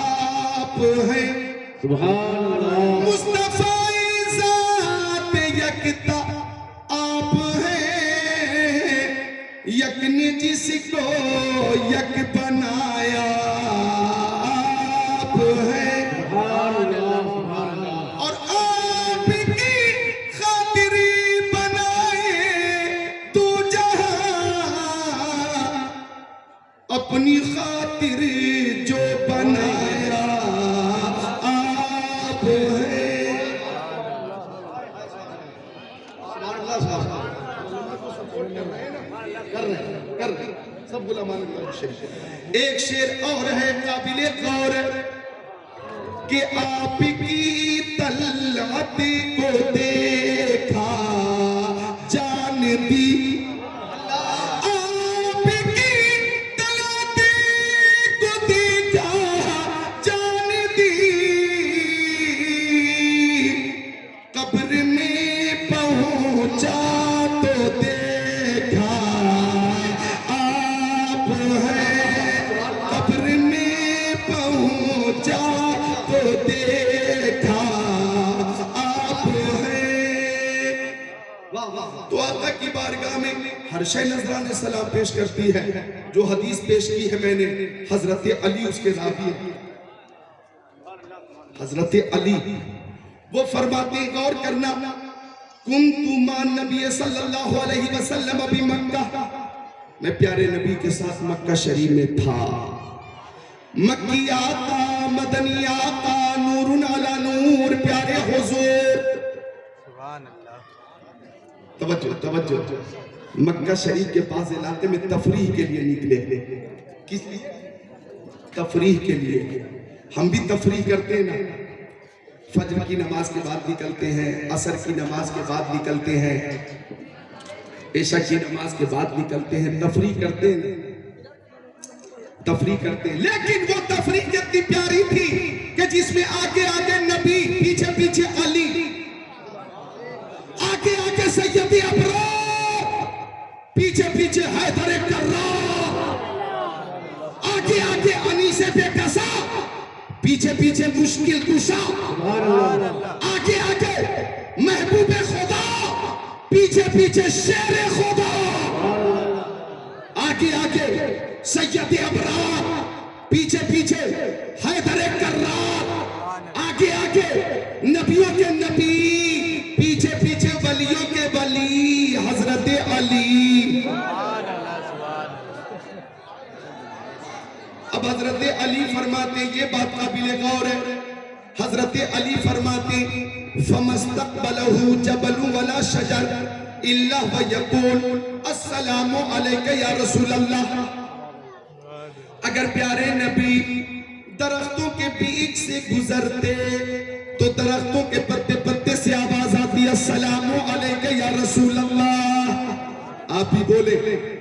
A: आप हैं। सुभान अल्लाह। मुस्तफ़ा ज़ात यकीता आप हैं, यक ने जिसको यक बनाया आप है। और आपकी खातिर बनाए तो जहां, अपनी खातिर जो बनाया आप है। कर सब गुलामान। एक शेर और है काबिले गौर कि आपकी तलअत को देखा जान दी, आपकी तलअत को देखा जान दी, कब्र में पहुंचा तो देखा आप है, कब्र में पहुंचा तो देखा आप है। तो आका की बारगाह में हर शय नजराने सलाम पेश करती है। जो हदीस पेश की है मैंने, हजरत अली उसके रावी है। हजरत अली वो फरमाते हैं, गौर करना, कुन्तु मान नबी सल्लल्लाहु अलैहि वसल्लम अभी मक्का, मैं प्यारे नबी के साथ मक्का शरीफ में था। मक्की आता मदनी आता नूरुन अला नूर, प्यारे हुजूर, तवज्जो तवज्जो, मक्का शरीफ के पास इलाके में तफरीह के लिए निकले। किस लिए? तफरीह के लिए। हम भी तफरीह करते हैं ना, फजर की नमाज के बाद निकलते हैं, असर की नमाज के बाद निकलते हैं, ऐशा की नमाज के बाद निकलते हैं, तफरीह करते हैं, तफरीह करते हैं। लेकिन वो तफरीह कितनी प्यारी थी कि जिसमें आगे आगे नबी, पीछे पीछे अली, आगे आगे सैयदी अबरार, पीछे पीछे हैदर कर्रार, आगे आगे अनीस बेकसा, पीछे पीछे मुश्किल कुशा, आगे आगे महबूब खुदा, पीछे पीछे शेर खुदा, आगे आगे सैयद अबरार, पीछे पीछे हैदर कर्रार, आगे आगे नबियों के नबी, पीछे पीछे वलियों के वली, हजरत अली। अब हजरत अली फरमाते, ये बात काबिल गौर है, हजरत अली फरमाते, फमस्तक़बलहु जबलु वला शजर इल्ला व यक़ूल अस्सलामु अलैका या रसूल अल्लाह। अगर प्यारे नबी दरख्तों के बीच से गुजरते तो दरख्तों के पत्ते पत्ते से आवाज आती, अस्सलामु अलैका या रसूल अल्लाह। आप भी बोले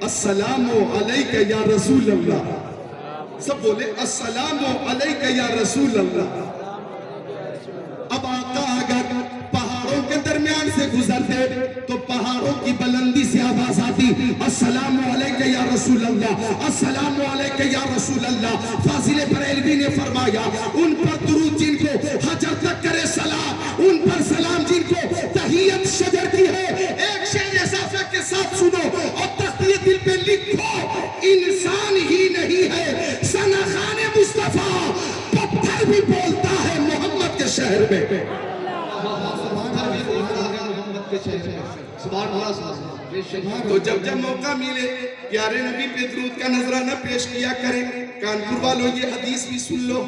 A: अस्सलामु अलैका या रसूल अल्लाह, सब बोले अस्सलामु अलैका या रसूल अल्लाह। अब आका अगर पहाड़ों के दरमियान से गुजरते तो पहाड़ों की बुलंदी से आवाज आती, अस्सलामु अलैका या रसूल अल्लाह, अस्सलामु अलैका या रसूल अल्लाह। फाजिल बरेलवी ने फरमाया, उन पर दुरूद जिनको हजर तक करे सलाम, उन पर सलाम जिनको तहियत शजर की है। एक शेर इजाफे के साथ सुनो और तख्तिए दिल पे लिखो, इंसान ही नहीं है सना खाने मुस्तफा, पत्थर भी बोलता है मोहम्मद के शहर में। तो जब जब मौका मिले प्यारे नबी पे दुरूद का नजराना पेश किया करें। कानपुर वालों ये हदीस भी सुन लो।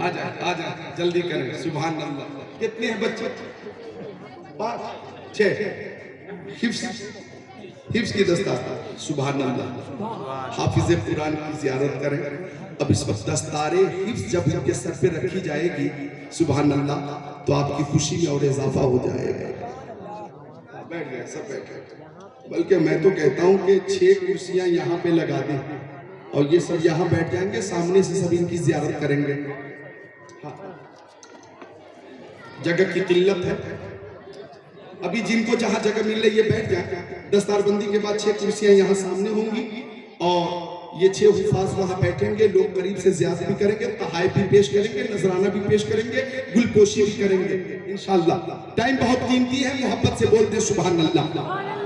A: आजा आजा जल्दी करें। सुभान अल्लाह। कितने हैं बच्चे? 5 6। हिफ्स की दस्तार। सुभान अल्लाह। हाफिज कुरान की जियारत करें। अब इस वक्त दस्तारे हिफ्स जब इनके सर पे रखी जाएगी, सुभान अल्लाह, तो आपकी खुशी में और इजाफा हो जाएगा। बैठ गए, सब बैठ गए। बल्कि मैं तो कहता हूं कि 6 कुर्सियां यहाँ पे लगा दें और ये सब यहाँ बैठ जाएंगे, सामने से सब इनकी जियारत करेंगे। हाँ, जगह की किल्लत है, अभी जिनको जहां जगह मिल रही है बैठ जाए। दस्तारबंदी के बाद 6 कुर्सियां यहाँ सामने होंगी और ये 6 हुफाज वहां बैठेंगे। लोग करीब से जियारत भी करेंगे, तहाइफ भी पेश करेंगे, नजराना भी पेश करेंगे, गुलपोशी भी करेंगे इंशाअल्लाह। टाइम बहुत कीमती है, मोहब्बत से बोल दे सुभान अल्लाह।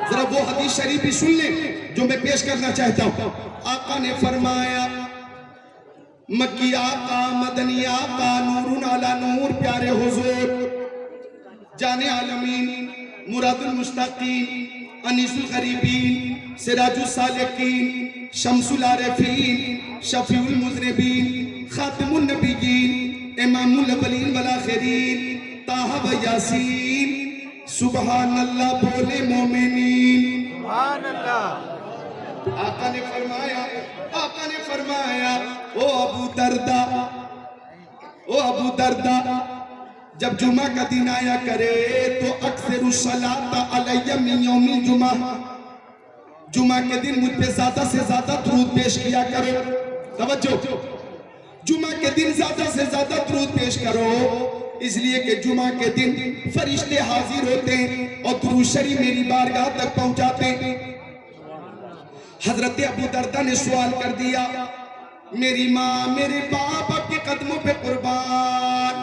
A: जरा वो हदीस शरीफ भी सुन ले जो मैं पेश करना चाहता हूं। आका ने फरमाया, मक्की आका मदनी आका नूरुन अला नूर, प्यारे हुजूर, जाने आलमीन, मुरादुल मुश्ताकीन, अनीसुल गरीबीन, सिराजुल सालिकीन, शम्सुल आरिफीन, शफीउल मुज़निबीन, खातिमुन नबिय्यीन, इमामुल अव्वलीन वल आखिरीन, ताहा व यासीन, सुभान अल्लाह बोले मोमिनीन। सुभान अल्लाह। आका ने फरमाया, ओ अबू दर्दा, जब जुमा का दिन आया करे तो अक्सर सलाता अलैया मिन यौमिल जुमा, जुमा के दिन मुझ पे ज्यादा से ज्यादा दुरूद पेश किया करो। तवज्जो, जुमा के दिन ज्यादा से ज्यादा दुरूद पेश करो। इसलिए कि जुमा के दिन फरिश्ते हाजिर होते हैं और दुरूद शरीफ मेरी बारगाह तक पहुंचाते हैं। हजरत अबू दरदा ने सवाल कर दिया, मेरी माँ मेरे बाप आपके कदमों पे कुर्बान,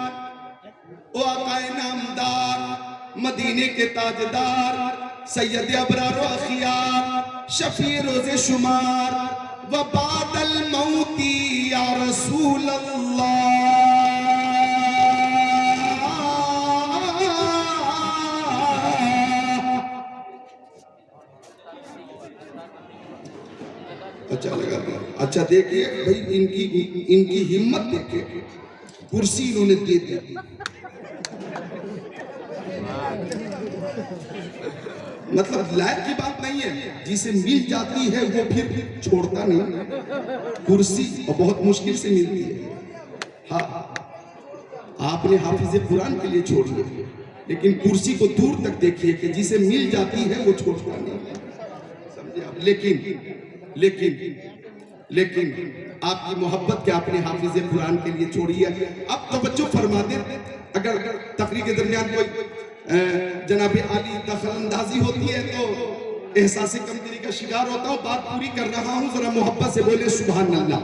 A: ओ आकाए नामदार मदीने के ताजदार सैयद अबरार व अखियार शफी रोज़े शुमार व बादल मौती या रसूल अल्लाह। अच्छा लगा? अच्छा देखिए भाई, इनकी हिम्मत देखिए, कुर्सी इन्होंने दे दी। मतलब लायक की बात नहीं है, जिसे मिल जाती है वो फिर छोड़ता नहीं। कुर्सी और बहुत मुश्किल से मिलती है। हाँ, आपने हाफिज कुरान के लिए छोड़िए, लेकिन कुर्सी को दूर तक देखिए कि जिसे मिल जाती है वो छोड़ता नहीं, समझे आप? लेकिन आपकी मोहब्बत के आपने हाफिज कुरान के लिए छोड़ी है। अब तवज्जो फरमा दे, अगर तकरीर के दरमियान कोई जनाब आली दखलंदाजी होती है तो एहसास कमजोरी का शिकार होता हूँ। बात पूरी कर रहा हूँ, जरा मोहब्बत से बोले सुभान अल्लाह।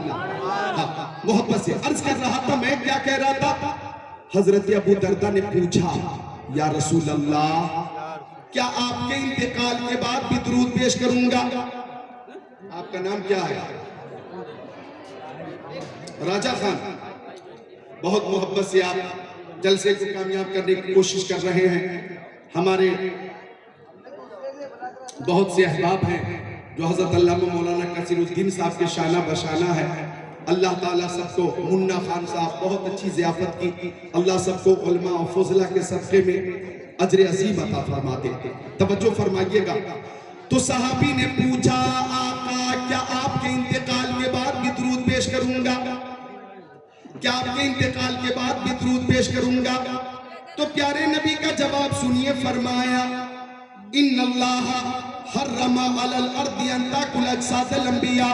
A: हाँ, मोहब्बत से अर्ज कर रहा था, मैं क्या कह रहा था? हजरत अबू दरदा ने पूछा, या रसूल अल्लाह, क्या आपके इंतकाल के बाद भी दुरूद पेश करूंगा? आपका नाम क्या है? राजा खान। बहुत मोहब्बत से आप जलसे को कामयाब करने की कोशिश कर रहे हैं। हमारे बहुत से अहबाब हैं जो हजरत अल्लामा मौलाना कसीरुद्दीन साहब के शाना बशाना है। अल्लाह ताला सबको, मुन्ना खान साहब बहुत अच्छी ज़ियाफत की, अल्लाह सबको उलमा और फजला के सदक़े में अजर अजीम अता फरमा दे। तवज्जो फरमाइएगा। तो सहाबी ने पूछा, आका क्या आपके इंतकाल के बाद भी दुरूद पेश करूंगा? क्या आपके इंतकाल के बाद भी दुरूद पेश करूंगा? तो प्यारे नबी का जवाब सुनिए, फरमाया, इन्नल्लाह हर्रमा अलल अर्दी अन ताकुल अजसादल अंबिया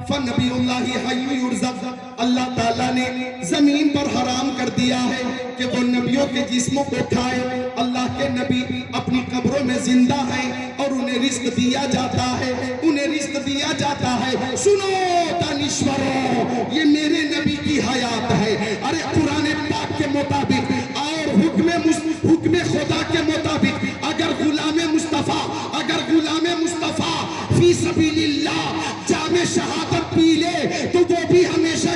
A: फनबियुल्लाहि हय्युन युरज़क़। अल्लाह ताला ने जमीन पर हराम कर दिया है कि वो नबियों के जिस्मों को खाए। अल्लाह के नबी अपनी कब्रों में जिंदा हैं और उन्हें रिस्क दिया जाता है, उन्हें रिस्क दिया जाता है। सुनो दानिश्वरों, ये मेरे नबी की हयात है। अरे कुरान पाक के मुताबिक और हुक्म खुदा के मुताबिक अगर गुलाम मुस्तफा फी सबीलिल्लाह जामे शहादत पी ले तो वो भी हमेशा